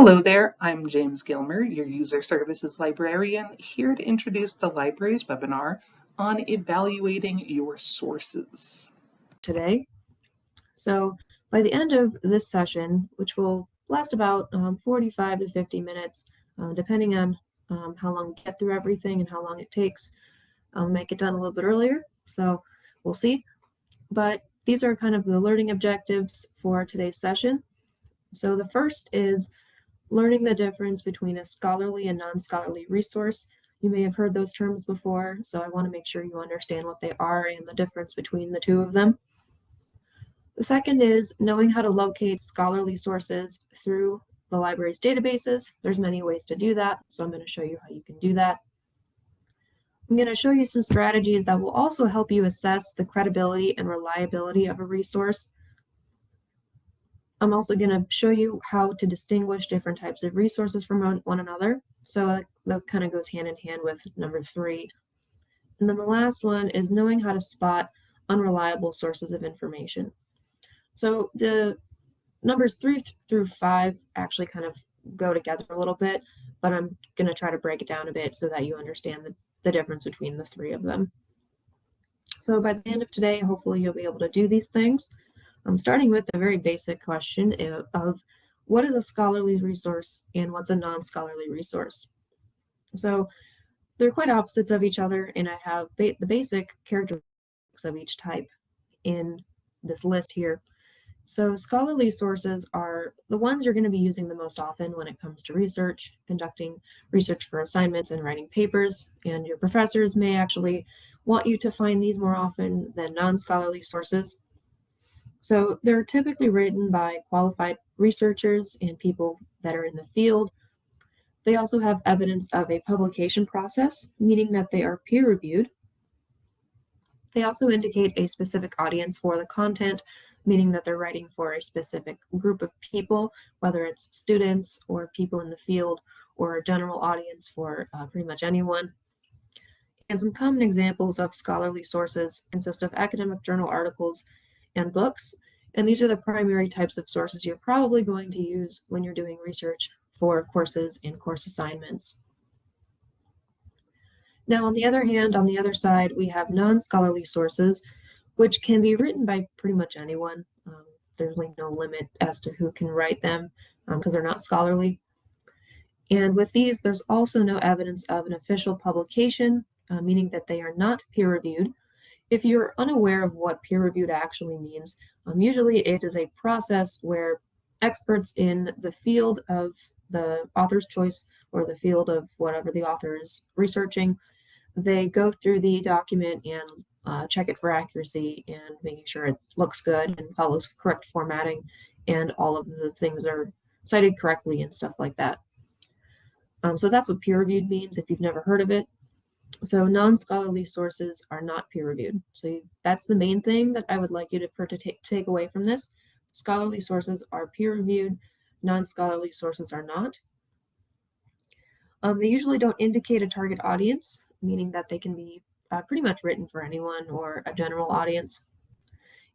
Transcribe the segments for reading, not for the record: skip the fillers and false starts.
Hello there, I'm James Gilmer, your User Services Librarian, here to introduce the library's webinar on evaluating your sources. Today. So by the end of this session, which will last about 45 to 50 minutes, depending on how long we get through everything and how long it takes, I'll make it done a little bit earlier, so we'll see. But these are kind of the learning objectives for today's session. So the first is learning the difference between a scholarly and non-scholarly resource. You may have heard those terms before, so I want to make sure you understand what they are and the difference between the two of them. The second is knowing how to locate scholarly sources through the library's databases. There's many ways to do that, so I'm going to show you how you can do that. I'm going to show you some strategies that will also help you assess the credibility and reliability of a resource. I'm also going to show you how to distinguish different types of resources from one another. So that kind of goes hand in hand with number 3. And then the last one is knowing how to spot unreliable sources of information. So the numbers 3 through 5 actually kind of go together a little bit, but I'm going to try to break it down a bit so that you understand the difference between the 3 of them. So by the end of today, hopefully you'll be able to do these things. I'm starting with a very basic question of what is a scholarly resource and what's a non-scholarly resource. So they're quite opposites of each other, and I have the basic characteristics of each type in this list here. So scholarly sources are the ones you're going to be using the most often when it comes to research, conducting research for assignments and writing papers, and your professors may actually want you to find these more often than non-scholarly sources. So they're typically written by qualified researchers and people that are in the field. They also have evidence of a publication process, meaning that they are peer-reviewed. They also indicate a specific audience for the content, meaning that they're writing for a specific group of people, whether it's students or people in the field or a general audience for pretty much anyone. And some common examples of scholarly sources consist of academic journal articles and books, and these are the primary types of sources you're probably going to use when you're doing research for courses and course assignments. Now, on the other hand, on the other side, we have non-scholarly sources, which can be written by pretty much anyone. There's like no limit as to who can write them because they're not scholarly. And with these, there's also no evidence of an official publication, meaning that they are not peer-reviewed. If you're unaware of what peer-reviewed actually means, usually it is a process where experts in the field of the author's choice or the field of whatever the author is researching, they go through the document and check it for accuracy and making sure it looks good and follows correct formatting and all of the things are cited correctly and stuff like that. So that's what peer-reviewed means if you've never heard of it. So non-scholarly sources are not peer-reviewed. So that's the main thing that I would like you to take away from this. Scholarly sources are peer-reviewed, non-scholarly sources are not. They usually don't indicate a target audience, meaning that they can be pretty much written for anyone or a general audience.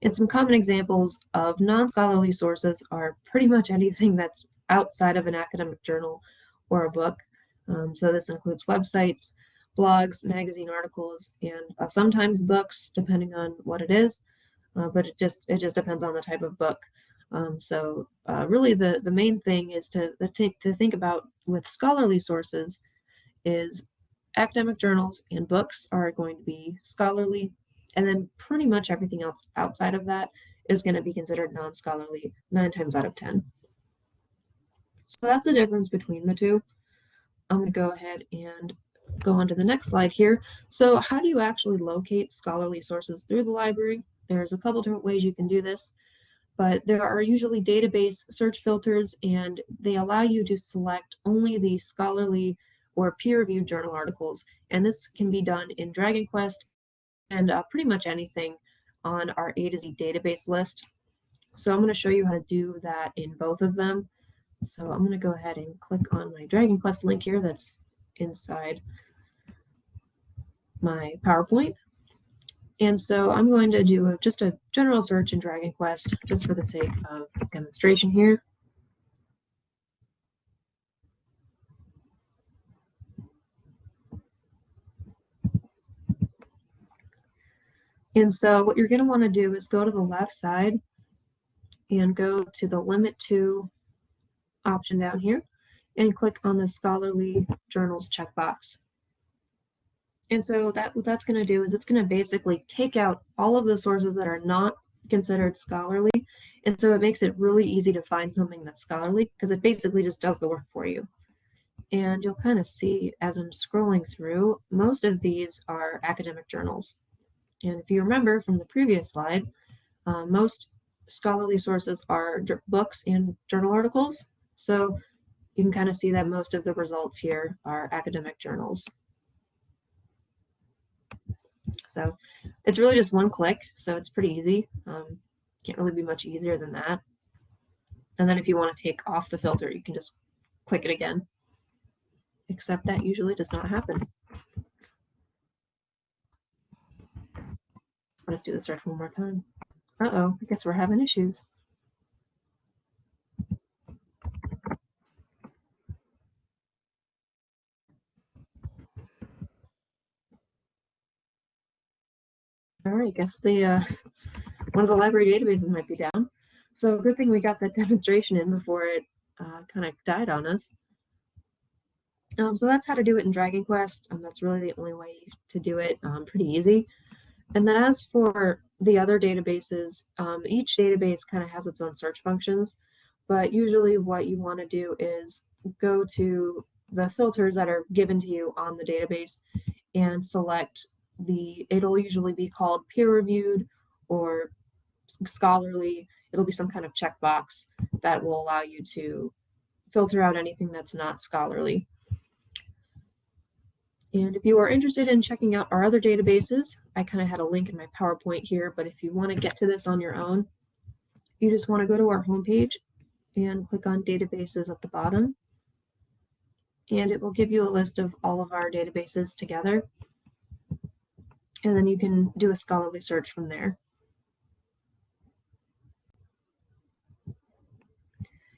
And some common examples of non-scholarly sources are pretty much anything that's outside of an academic journal or a book. So this includes websites, blogs, magazine articles, and sometimes books, depending on what it is. But it just depends on the type of book. So really the main thing is to think about with scholarly sources is academic journals and books are going to be scholarly, and then pretty much everything else outside of that is going to be considered non-scholarly 9 times out of 10. So that's the difference between the two. I'm going to go ahead and go on to the next slide here. So how do you actually locate scholarly sources through the library? There's a couple different ways you can do this, but there are usually database search filters, and they allow you to select only the scholarly or peer-reviewed journal articles, and this can be done in Dragon Quest and pretty much anything on our A to Z database list. So I'm going to show you how to do that in both of them. So I'm going to go ahead and click on my Dragon Quest link here that's inside my PowerPoint. And so I'm going to do just a general search in Dragon Quest just for the sake of demonstration here. And so what you're going to want to do is go to the left side and go to the Limit To option down here and click on the Scholarly Journals checkbox. And so what that's going to do is it's going to basically take out all of the sources that are not considered scholarly. And so it makes it really easy to find something that's scholarly because it basically just does the work for you. And you'll kind of see as I'm scrolling through, most of these are academic journals. And if you remember from the previous slide, most scholarly sources are books and journal articles. So you can kind of see that most of the results here are academic journals. So it's really just one click, so it's pretty easy. Can't really be much easier than that. And then if you want to take off the filter, you can just click it again, except that usually does not happen. Let's do the search one more time. Uh-oh, I guess we're having issues. All right, I guess the one of the library databases might be down. So good thing we got that demonstration in before it kind of died on us. So that's how to do it in Dragon Quest. That's really the only way to do it. Pretty easy. And then as for the other databases, each database kind of has its own search functions, but usually what you want to do is go to the filters that are given to you on the database and select it'll usually be called peer-reviewed or scholarly. It'll be some kind of checkbox that will allow you to filter out anything that's not scholarly. And if you are interested in checking out our other databases, I kind of had a link in my PowerPoint here, but if you want to get to this on your own, you just want to go to our homepage and click on databases at the bottom. And it will give you a list of all of our databases together. And then you can do a scholarly search from there.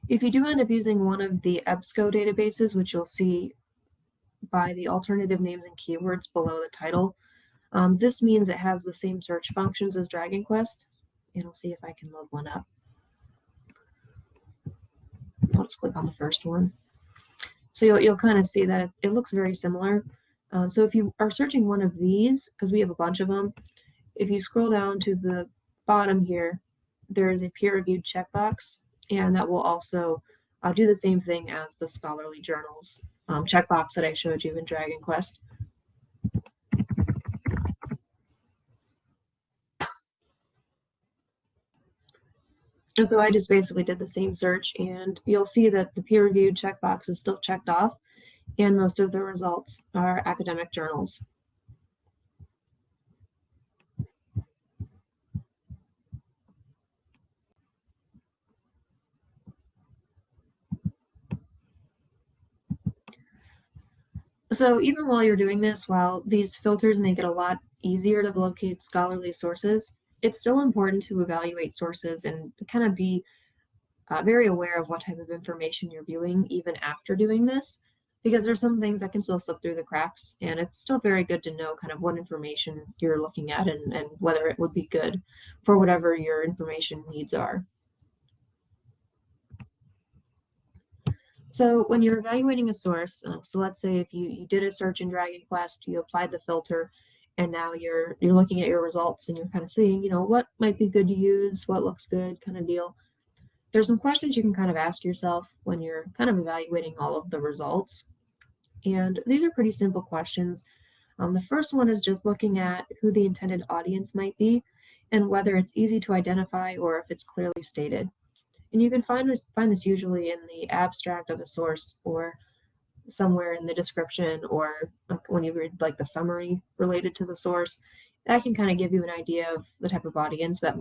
If you do end up using one of the EBSCO databases, which you'll see by the alternative names and keywords below the title, this means it has the same search functions as Dragon Quest. And I'll see if I can load one up. I'll just click on the first one. So you'll kind of see that it looks very similar. So if you are searching one of these, because we have a bunch of them, if you scroll down to the bottom here, there is a peer-reviewed checkbox, and that will also do the same thing as the scholarly journals checkbox that I showed you in Dragon Quest. And so I just basically did the same search, and you'll see that the peer-reviewed checkbox is still checked off, and most of the results are academic journals. So even while you're doing this, while these filters make it a lot easier to locate scholarly sources, it's still important to evaluate sources and kind of be very aware of what type of information you're viewing even after doing this, because there's some things that can still slip through the cracks, and it's still very good to know kind of what information you're looking at and whether it would be good for whatever your information needs are. So when you're evaluating a source, so let's say if you did a search in Dragon Quest, you applied the filter, and now you're looking at your results and you're kind of seeing, you know, what might be good to use, what looks good, kind of deal. There's some questions you can kind of ask yourself when you're kind of evaluating all of the results. And these are pretty simple questions. The first one is just looking at who the intended audience might be and whether it's easy to identify or if it's clearly stated. And you can find this usually in the abstract of a source or somewhere in the description, or when you read like the summary related to the source. That can kind of give you an idea of the type of audience that it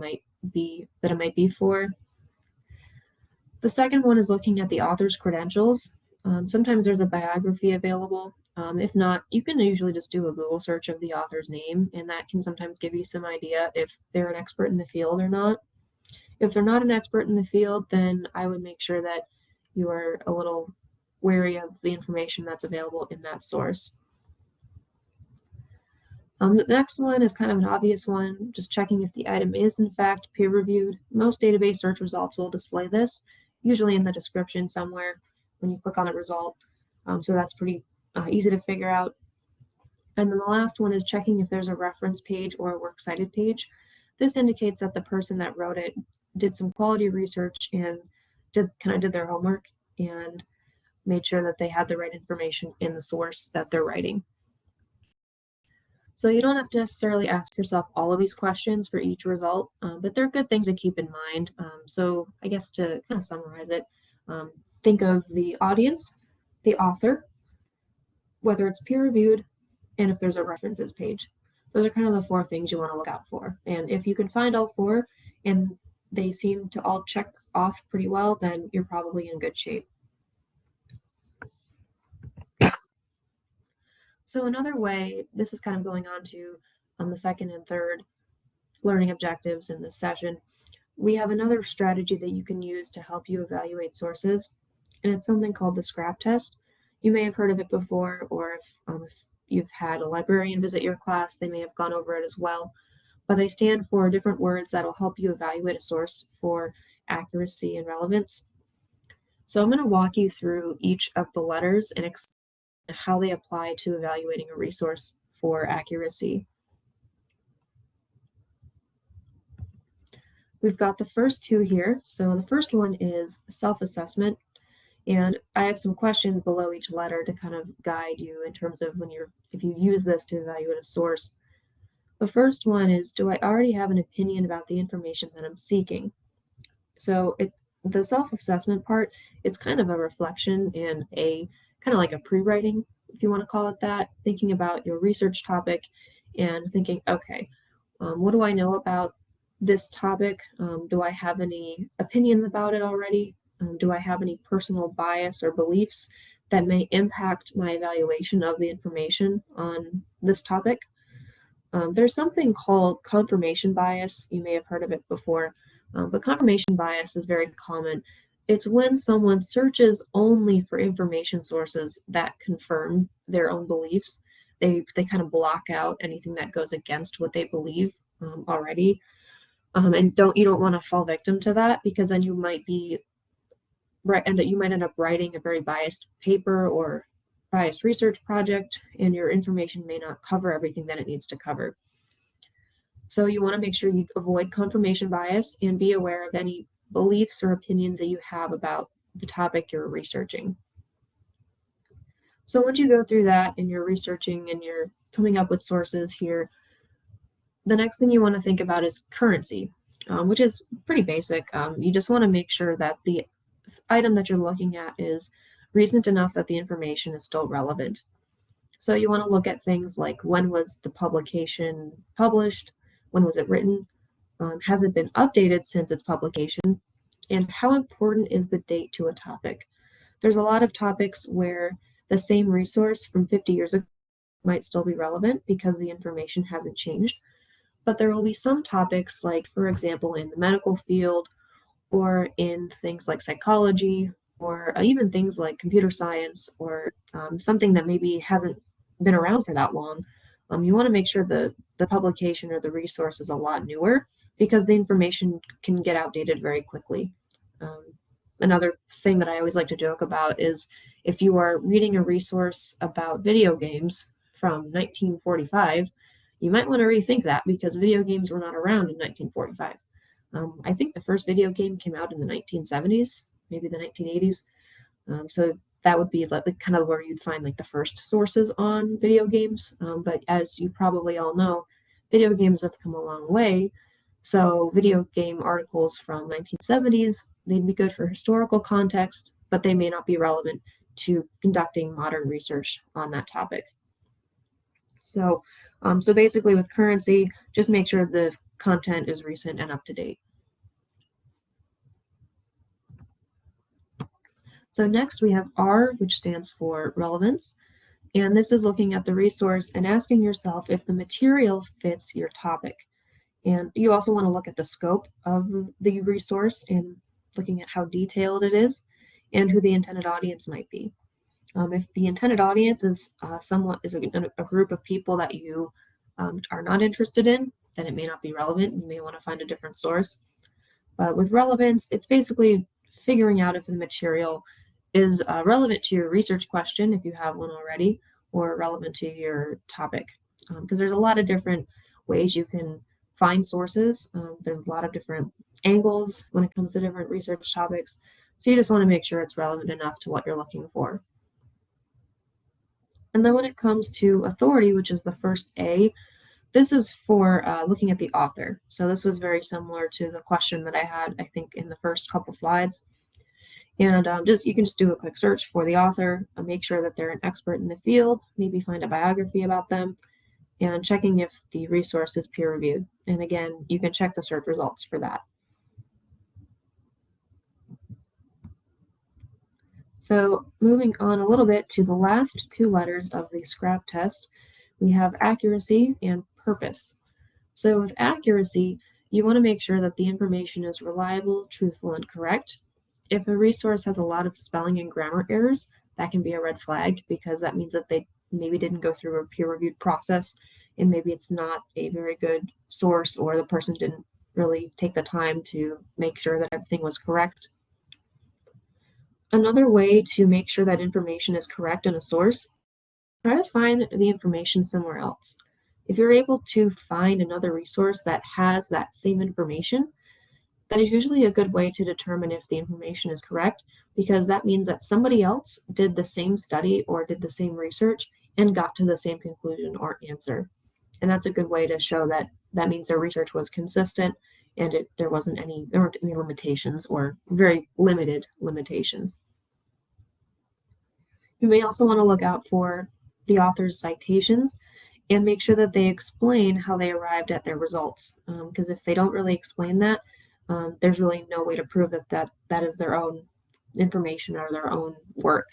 might be for. The second one is looking at the author's credentials. Sometimes there's a biography available. If not, you can usually just do a Google search of the author's name, and that can sometimes give you some idea if they're an expert in the field or not. If they're not an expert in the field, then I would make sure that you are a little wary of the information that's available in that source. The next one is kind of an obvious one, just checking if the item is in fact peer-reviewed. Most database search results will display this, usually in the description somewhere when you click on a result. So that's pretty easy to figure out. And then the last one is checking if there's a reference page or a works cited page. This indicates that the person that wrote it did some quality research and did their homework and made sure that they had the right information in the source that they're writing. So you don't have to necessarily ask yourself all of these questions for each result, but they're good things to keep in mind. So I guess to kind of summarize it, think of the audience, the author, whether it's peer-reviewed, and if there's a references page. Those are kind of the 4 things you want to look out for. And if you can find all 4 and they seem to all check off pretty well, then you're probably in good shape. So another way, this is kind of going on to the second and third learning objectives in this session, we have another strategy that you can use to help you evaluate sources, and it's something called the scrap test. You may have heard of it before, or if you've had a librarian visit your class, they may have gone over it as well, but they stand for different words that will help you evaluate a source for accuracy and relevance. So I'm going to walk you through each of the letters and explain how they apply to evaluating a resource for accuracy. We've got the first 2 here. So the first one is self-assessment, and I have some questions below each letter to kind of guide you in terms of if you use this to evaluate a source. The first one is, do I already have an opinion about the information that I'm seeking? So the self-assessment part, it's kind of a reflection and a kind of like a pre-writing, if you want to call it that, thinking about your research topic and thinking, okay, what do I know about this topic? Do I have any opinions about it already? Do I have any personal bias or beliefs that may impact my evaluation of the information on this topic? There's something called confirmation bias. You may have heard of it before, but confirmation bias is very common. It's when someone searches only for information sources that confirm their own beliefs. They kind of block out anything that goes against what they believe already. And you don't want to fall victim to that, because then you might end up writing a very biased paper or biased research project, and your information may not cover everything that it needs to cover. So you want to make sure you avoid confirmation bias and be aware of any beliefs or opinions that you have about the topic you're researching. So once you go through that and you're researching and you're coming up with sources here, the next thing you want to think about is currency, which is pretty basic. You just want to make sure that the item that you're looking at is recent enough that the information is still relevant. So you want to look at things like, when was the publication published? When was it written? Has it been updated since its publication? And how important is the date to a topic? There's a lot of topics where the same resource from 50 years ago might still be relevant because the information hasn't changed. But there will be some topics, like, for example, in the medical field or in things like psychology, or even things like computer science, or something that maybe hasn't been around for that long. You want to make sure the publication or the resource is a lot newer, because the information can get outdated very quickly. Another thing that I always like to joke about is, if you are reading a resource about video games from 1945, you might want to rethink that, because video games were not around in 1945. I think the first video game came out in the 1970s, maybe the 1980s. So that would be like kind of where you'd find like the first sources on video games. But as you probably all know, video games have come a long way. So video game articles from 1970s, they'd be good for historical context, but they may not be relevant to conducting modern research on that topic. So basically with currency, just make sure the content is recent and up to date. So next we have R, which stands for relevance. And this is looking at the resource and asking yourself if the material fits your topic. And you also want to look at the scope of the resource and looking at how detailed it is and who the intended audience might be. If the intended audience is a group of people that you are not interested in, then it may not be relevant. You may want to find a different source. But with relevance, it's basically figuring out if the material is relevant to your research question, if you have one already, or relevant to your topic. Because there's a lot of different ways you can find sources. There's a lot of different angles when it comes to different research topics. So you just want to make sure it's relevant enough to what you're looking for. And then when it comes to authority, which is the first A, this is for looking at the author. So this was very similar to the question that I had, I think, in the first couple slides. And you can just do a quick search for the author, make sure that they're an expert in the field, maybe find a biography about them, and checking if the resource is peer-reviewed. And again, you can check the search results for that. So moving on a little bit to the last two letters of the SCRAP test, we have accuracy and purpose. So with accuracy, you want to make sure that the information is reliable, truthful, and correct. If a resource has a lot of spelling and grammar errors, that can be a red flag because that means that they maybe didn't go through a peer-reviewed process, and maybe it's not a very good source, or the person didn't really take the time to make sure that everything was correct. Another way to make sure that information is correct in a source, try to find the information somewhere else. If you're able to find another resource that has that same information, that is usually a good way to determine if the information is correct, because that means that somebody else did the same study or did the same research and got to the same conclusion or answer. And that's a good way to show that that means their research was consistent and there weren't any limitations or very limited limitations. You may also want to look out for the author's citations and make sure that they explain how they arrived at their results. Because if they don't really explain that, there's really no way to prove that is their own information or their own work.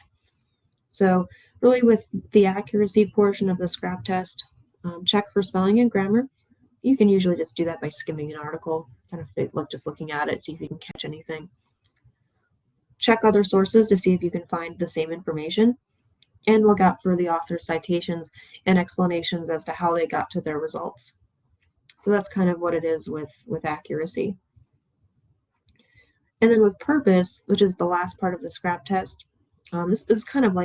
So really with the accuracy portion of the SCRAP test, check for spelling and grammar. You can usually just do that by skimming an article, kind of just looking at it, see if you can catch anything. Check other sources to see if you can find the same information, and look out for the author's citations and explanations as to how they got to their results. So that's kind of what it is with accuracy. And then with purpose, which is the last part of the SCRAP test, this is kind of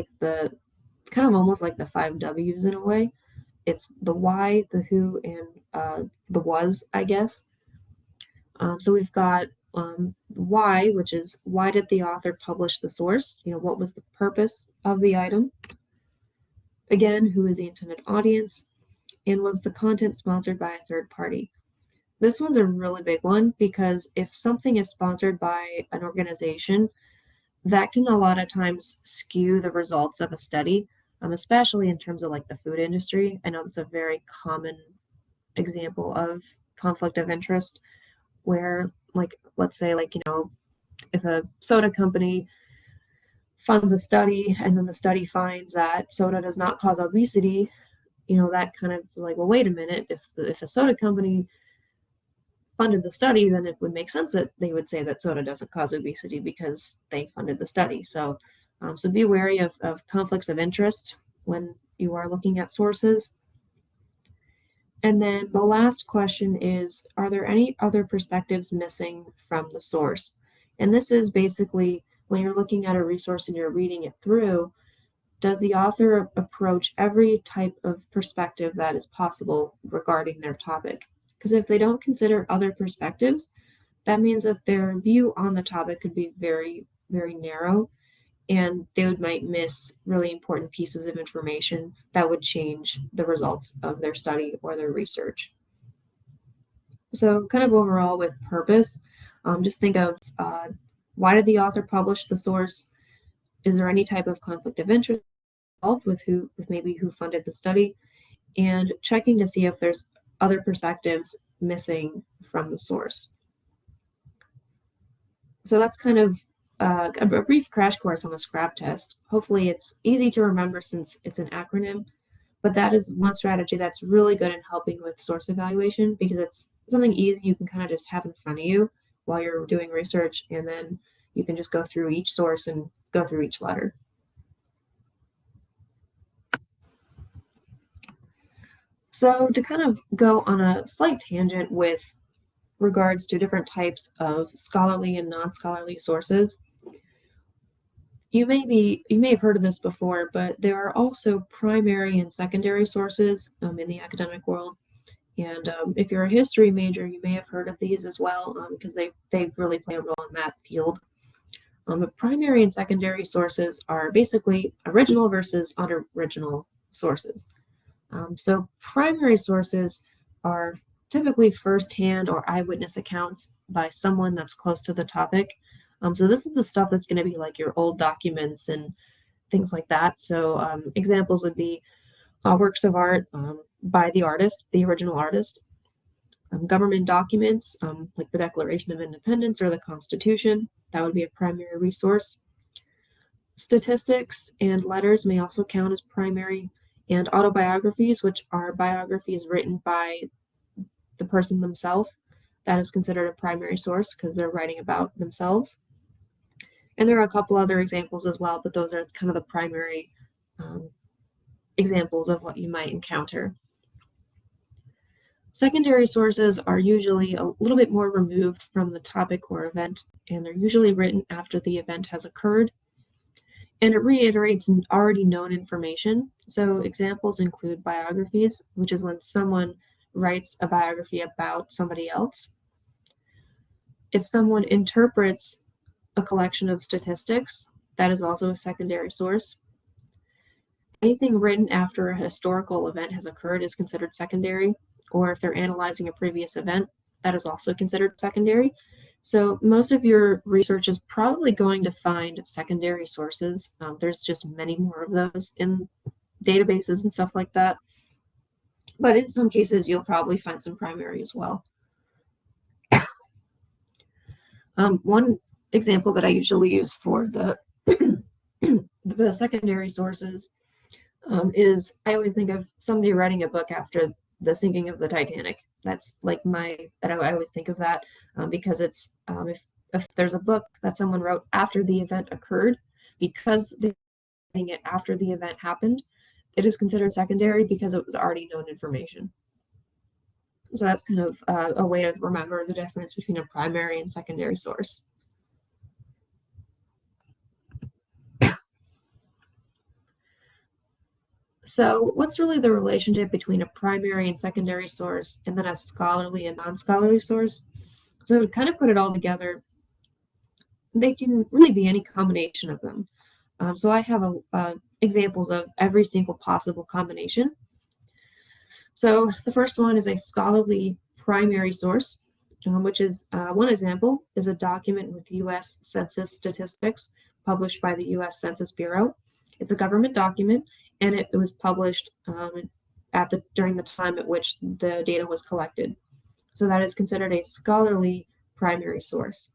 almost like the 5 W's in a way. It's the why, the who, and the was, I guess. So we've got why, which is why did the author publish the source? What was the purpose of the item? Again, who is the intended audience? And was the content sponsored by a third party? This one's a really big one because if something is sponsored by an organization, that can a lot of times skew the results of a study, especially in terms of like the food industry. I know that's a very common example of conflict of interest where, like, let's say, if a soda company funds a study and then the study finds that soda does not cause obesity, that kind of like, well, wait a minute, if a soda company funded the study, then it would make sense that they would say that soda doesn't cause obesity because they funded the study. So be wary of conflicts of interest when you are looking at sources. And then the last question is, are there any other perspectives missing from the source? And this is basically when you're looking at a resource and you're reading it through, does the author approach every type of perspective that is possible regarding their topic? Because if they don't consider other perspectives, that means that their view on the topic could be very, very narrow, and they might miss really important pieces of information that would change the results of their study or their research. So kind of overall with purpose, just think of why did the author publish the source? Is there any type of conflict of interest involved with maybe who funded the study? And checking to see if there's other perspectives missing from the source. So that's kind of a brief crash course on the SCRAP test. Hopefully it's easy to remember since it's an acronym, but that is one strategy that's really good in helping with source evaluation because it's something easy you can kind of just have in front of you while you're doing research, and then you can just go through each source and go through each letter. So to kind of go on a slight tangent with regards to different types of scholarly and non-scholarly sources, you may have heard of this before, but there are also primary and secondary sources in the academic world. And if you're a history major, you may have heard of these as well, because they really play a role in that field. But primary and secondary sources are basically original versus unoriginal sources. So primary sources are typically firsthand or eyewitness accounts by someone that's close to the topic. So this is the stuff that's going to be like your old documents and things like that. So examples would be works of art by the artist, the original artist, government documents like the Declaration of Independence or the Constitution. That would be a primary resource. Statistics and letters may also count as primary, and autobiographies, which are biographies written by the person themselves. That is considered a primary source because they're writing about themselves. And there are a couple other examples as well, but those are kind of the primary examples of what you might encounter. Secondary sources are usually a little bit more removed from the topic or event, and they're usually written after the event has occurred. And it reiterates already known information. So examples include biographies, which is when someone writes a biography about somebody else. If someone interprets a collection of statistics, that is also a secondary source. Anything written after a historical event has occurred is considered secondary, or if they're analyzing a previous event, that is also considered secondary. So most of your research is probably going to find secondary sources. There's just many more of those in databases and stuff like that. But in some cases, you'll probably find some primary as well. One example that I usually use for the the secondary sources is I always think of somebody writing a book after the sinking of the Titanic. That's like I always think of that because it's if there's a book that someone wrote after the event occurred, because they're writing it after the event happened, it is considered secondary because it was already known information. So that's kind of a way to remember the difference between a primary and secondary source. So what's really the relationship between a primary and secondary source and then a scholarly and non-scholarly source? So to kind of put it all together, they can really be any combination of them. So I have examples of every single possible combination. So the first one is a scholarly primary source, which is one example is a document with U.S. Census statistics published by the U.S. Census Bureau. It's a government document, and it was published during the time at which the data was collected. So that is considered a scholarly primary source.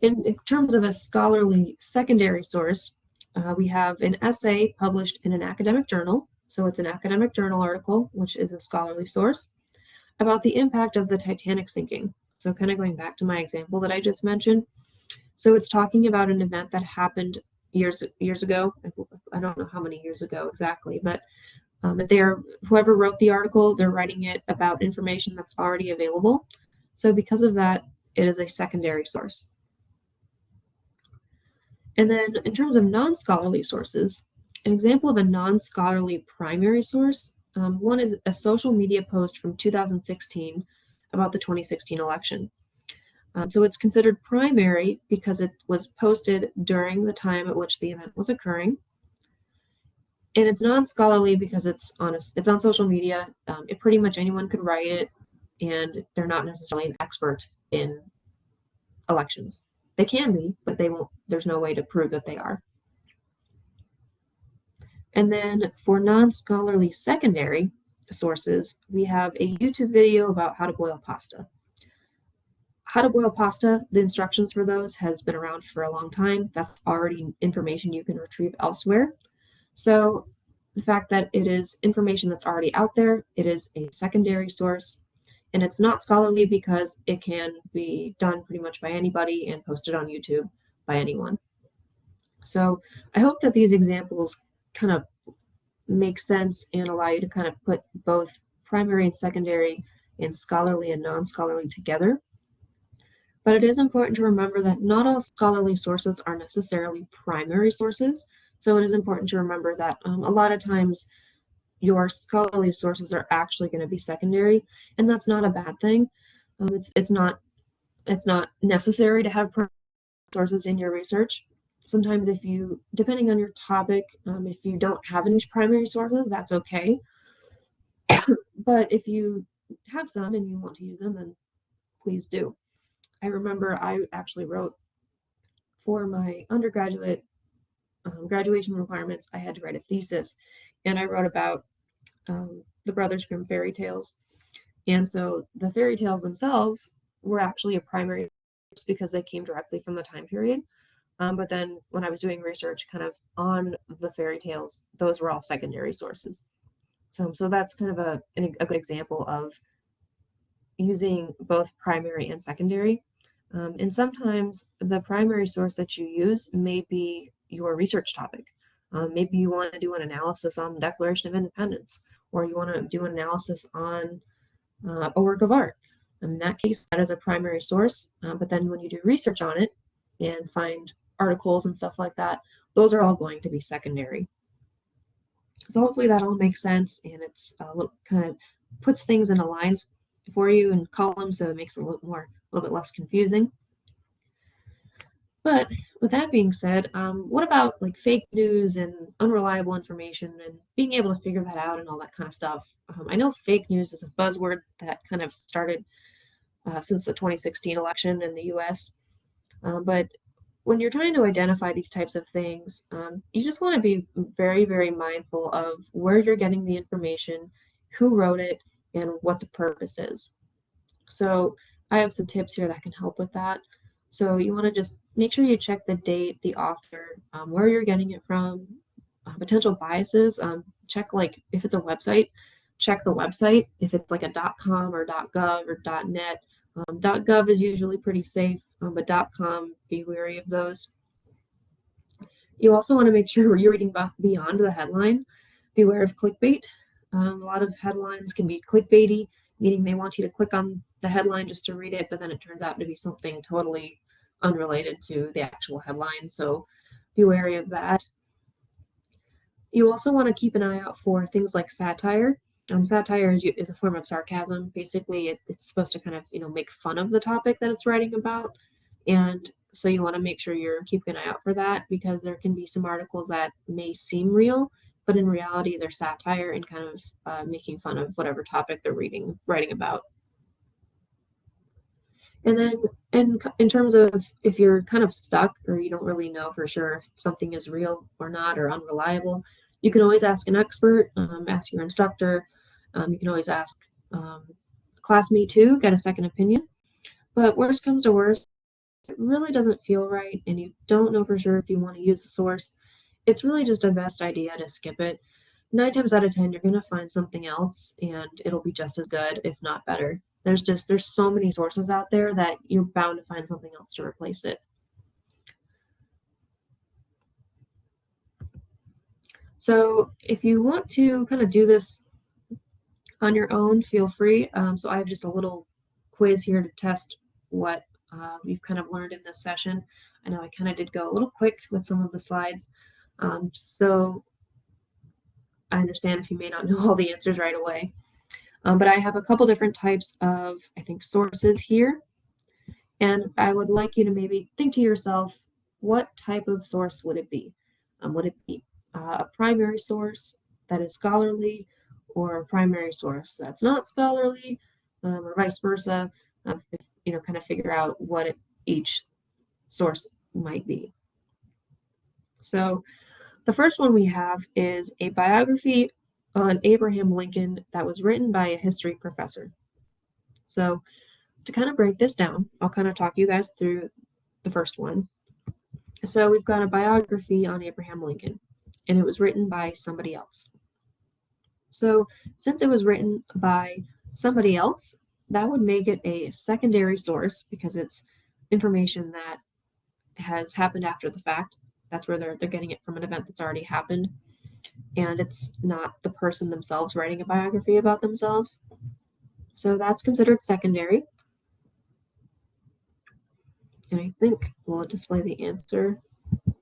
In terms of a scholarly secondary source, we have an essay published in an academic journal. So it's an academic journal article, which is a scholarly source, about the impact of the Titanic sinking. So kind of going back to my example that I just mentioned. So it's talking about an event that happened years ago. I don't know how many years ago exactly, but whoever wrote the article, they're writing it about information that's already available. So because of that, it is a secondary source. And then in terms of non-scholarly sources, an example of a non-scholarly primary source, one is a social media post from 2016 about the 2016 election. So it's considered primary because it was posted during the time at which the event was occurring. And it's non-scholarly because it's on social media. Pretty much anyone could write it, and they're not necessarily an expert in elections. They can be, but they won't. There's no way to prove that they are. And then for non-scholarly secondary sources, we have a YouTube video about how to boil pasta. How to boil pasta, the instructions for those has been around for a long time. That's already information you can retrieve elsewhere. So the fact that it is information that's already out there, it is a secondary source, and it's not scholarly because it can be done pretty much by anybody and posted on YouTube by anyone. So I hope that these examples kind of make sense and allow you to kind of put both primary and secondary and scholarly and non-scholarly together. But it is important to remember that not all scholarly sources are necessarily primary sources. So it is important to remember that a lot of times your scholarly sources are actually going to be secondary, and that's not a bad thing. It's not necessary to have primary sources in your research. Sometimes if you, depending on your topic, if you don't have any primary sources, that's okay. But if you have some and you want to use them, then please do. I remember I actually wrote for my undergraduate graduation requirements, I had to write a thesis, and I wrote about the Brothers Grimm fairy tales. And so the fairy tales themselves were actually a primary source because they came directly from the time period. But then when I was doing research kind of on the fairy tales, those were all secondary sources. So that's kind of a good example of using both primary and secondary. And sometimes the primary source that you use may be your research topic. Maybe you want to do an analysis on the Declaration of Independence, or you want to do an analysis on a work of art. In that case, that is a primary source, but then when you do research on it and find articles and stuff like that, those are all going to be secondary. So hopefully that all makes sense, and it's a little kind of puts things into lines for you in columns, so it makes it a little bit less confusing. But with that being said, what about like fake news and unreliable information and being able to figure that out and all that kind of stuff? I know fake news is a buzzword that kind of started since the 2016 election in the US, but when you're trying to identify these types of things, you just want to be very, very mindful of where you're getting the information, who wrote it, and what the purpose is. So I have some tips here that can help with that. So you want to just make sure you check the date, the author, where you're getting it from, potential biases. Check like if it's a website, check the website. If it's like a .com or .gov or .net, .gov is usually pretty safe, but .com, be wary of those. You also want to make sure you're reading beyond the headline. Beware of clickbait. A lot of headlines can be clickbaity, meaning they want you to click on the headline just to read it, but then it turns out to be something totally unrelated to the actual headline. So be wary of that. You also want to keep an eye out for things like satire. Satire is a form of sarcasm. Basically, it's supposed to kind of make fun of the topic that it's writing about, and so you want to make sure you're keeping an eye out for that, because there can be some articles that may seem real, but in reality they're satire and kind of making fun of whatever topic they're writing about. And then in terms of if you're kind of stuck or you don't really know for sure if something is real or not or unreliable, you can always ask an expert, ask your instructor. You can always ask classmate too, get a second opinion. But worst comes to worst, if it really doesn't feel right and you don't know for sure if you want to use the source, it's really just a best idea to skip it. 9 times out of 10, you're going to find something else and it'll be just as good, if not better. There's so many sources out there that you're bound to find something else to replace it. So if you want to kind of do this on your own, feel free. So I have just a little quiz here to test what you've kind of learned in this session. I know I kind of did go a little quick with some of the slides. So I understand if you may not know all the answers right away. But I have a couple different types of, I think, sources here. And I would like you to maybe think to yourself, what type of source would it be? Would it be a primary source that is scholarly, or a primary source that's not scholarly, or vice versa? Kind of figure out what each source might be. So the first one we have is a biography on Abraham Lincoln that was written by a history professor. So to kind of break this down, I'll kind of talk you guys through the first one. So we've got a biography on Abraham Lincoln, and it was written by somebody else. So since it was written by somebody else, that would make it a secondary source because it's information that has happened after the fact. That's where they're getting it from an event that's already happened. and it's not the person themselves writing a biography about themselves. So that's considered secondary. And I think we'll display the answer. I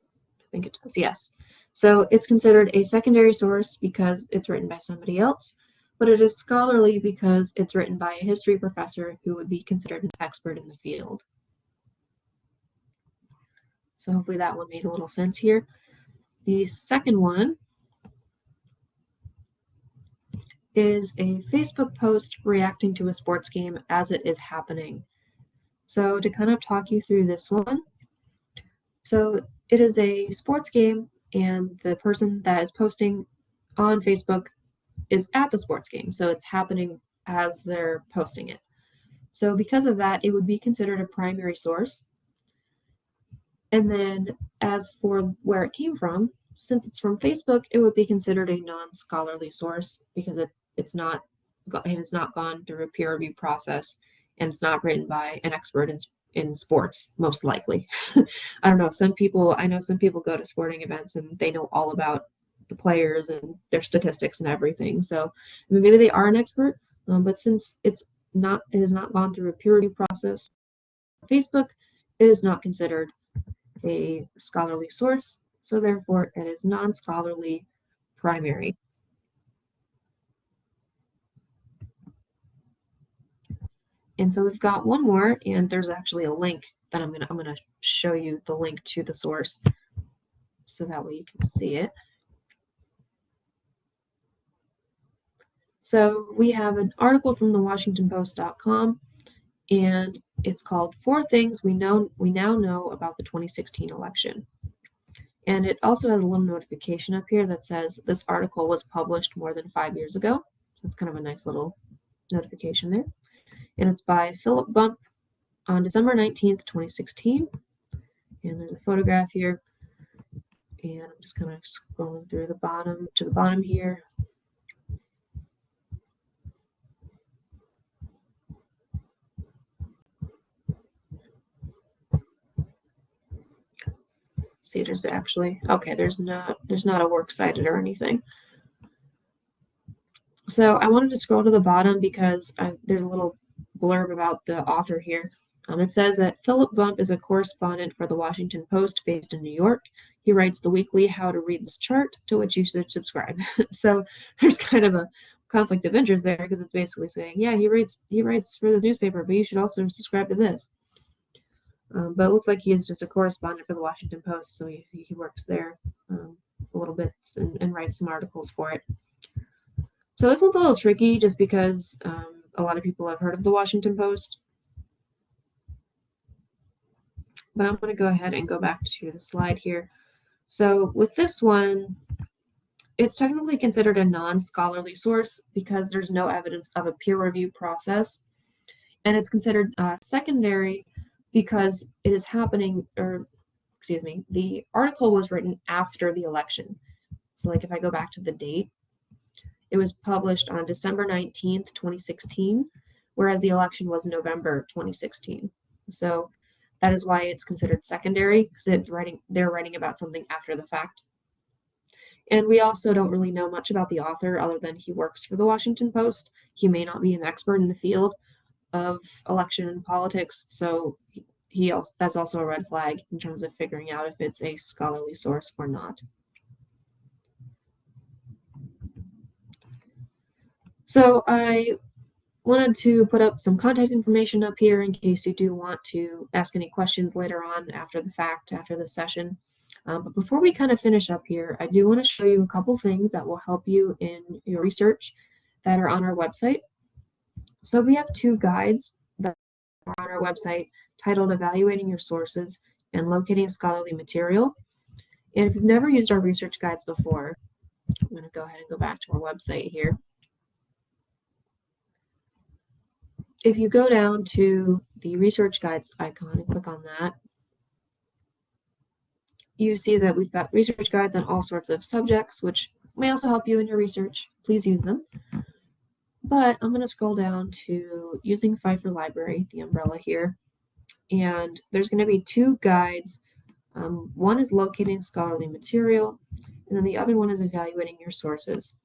think it does, yes. So it's considered a secondary source because it's written by somebody else, but it is scholarly because it's written by a history professor who would be considered an expert in the field. So hopefully that one made a little sense here. The second one is a Facebook post reacting to a sports game as it is happening. So to kind of talk you through this one, so it is a sports game and the person that is posting on Facebook is at the sports game. So it's happening as they're posting it. So because of that, it would be considered a primary source. And then as for where it came from, since it's from Facebook, it would be considered a non-scholarly source because it has not gone through a peer review process and it's not written by an expert in sports, most likely. I don't know, I know some people go to sporting events and they know all about the players and their statistics and everything. So I mean, maybe they are an expert, but since it has not gone through a peer review process, Facebook, it is not considered a scholarly source, so therefore it is non-scholarly primary. And so we've got one more, and there's actually a link that I'm gonna show you the link to the source so that way you can see it. So we have an article from the WashingtonPost.com, and it's called 4 Things We Now Know About the 2016 Election. And it also has a little notification up here that says this article was published more than 5 years ago. So it's kind of a nice little notification there. And it's by Philip Bump on December 19th, 2016. And there's a photograph here. And I'm just kind of scrolling through the bottom to the bottom here. See, there's actually, okay, there's not a works cited or anything. So I wanted to scroll to the bottom because there's a little blurb about the author here. It says that Philip Bump is a correspondent for the Washington Post based in New York. He writes the weekly How to Read This Chart, to which you should subscribe. So there's kind of a conflict of interest there because it's basically saying, yeah, he writes for this newspaper, but you should also subscribe to this. But it looks like he is just a correspondent for the Washington Post, so he works there a little bit and writes some articles for it. So this one's a little tricky just because a lot of people have heard of the Washington Post. But I'm going to go ahead and go back to the slide here. So with this one, it's technically considered a non-scholarly source because there's no evidence of a peer review process. And it's considered secondary because it is happening, or excuse me, the article was written after the election. So like if I go back to the date, it was published on December 19th, 2016, whereas the election was November 2016. So that is why it's considered secondary, because they're writing about something after the fact. And we also don't really know much about the author other than he works for the Washington Post. He may not be an expert in the field of election and politics, so that's also a red flag in terms of figuring out if it's a scholarly source or not. So I wanted to put up some contact information up here in case you do want to ask any questions later on after the fact, after the session. But before we kind of finish up here, I do want to show you a couple things that will help you in your research that are on our website. So we have 2 guides that are on our website titled Evaluating Your Sources and Locating Scholarly Material. And if you've never used our research guides before, I'm going to go ahead and go back to our website here. If you go down to the research guides icon and click on that, you see that we've got research guides on all sorts of subjects, which may also help you in your research. Please use them. But I'm going to scroll down to using Pfeiffer Library, the umbrella here, and there's going to be 2 guides. One is locating scholarly material, and then the other one is evaluating your sources.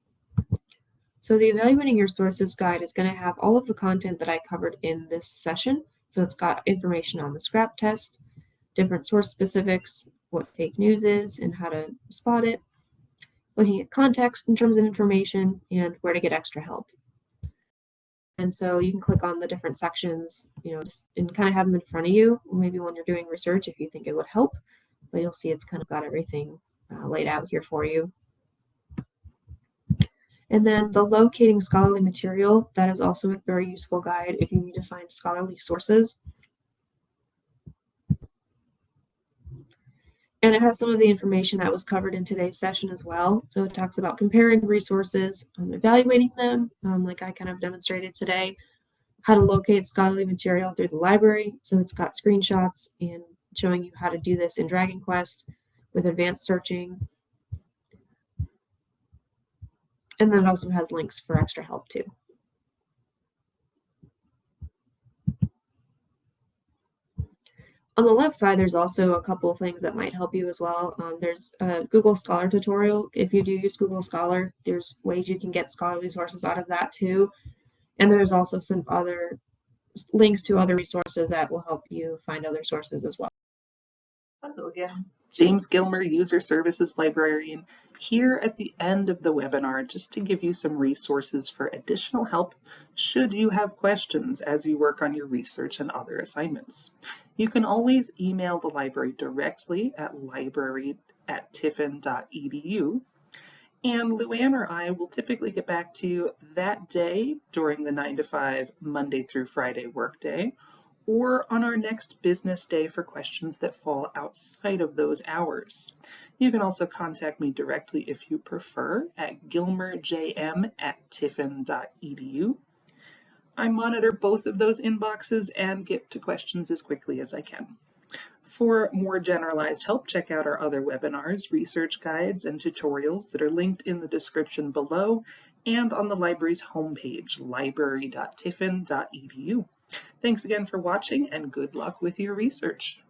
So the evaluating your sources guide is going to have all of the content that I covered in this session. So it's got information on the scrap test, different source specifics, what fake news is and how to spot it, looking at context in terms of information, and where to get extra help. And so you can click on the different sections, and kind of have them in front of you, maybe when you're doing research if you think it would help, but you'll see it's kind of got everything laid out here for you. And then the locating scholarly material, that is also a very useful guide if you need to find scholarly sources. And it has some of the information that was covered in today's session as well. So it talks about comparing resources, evaluating them, like I kind of demonstrated today, how to locate scholarly material through the library. So it's got screenshots and showing you how to do this in Dragon Quest with advanced searching. And then it also has links for extra help too. On the left side, there's also a couple of things that might help you as well. There's a Google Scholar tutorial. If you do use Google Scholar, there's ways you can get scholarly sources out of that too. And there's also some other links to other resources that will help you find other sources as well. Hello again. James Gilmer, User Services Librarian, here at the end of the webinar just to give you some resources for additional help should you have questions as you work on your research and other assignments. You can always email the library directly at library@tiffin.edu, and Luann or I will typically get back to you that day during the 9 to 5 Monday through Friday workday, or on our next business day for questions that fall outside of those hours. You can also contact me directly if you prefer at gilmerjm@tiffin.edu. I monitor both of those inboxes and get to questions as quickly as I can. For more generalized help, check out our other webinars, research guides, and tutorials that are linked in the description below and on the library's homepage, library.tiffin.edu. Thanks again for watching, and good luck with your research.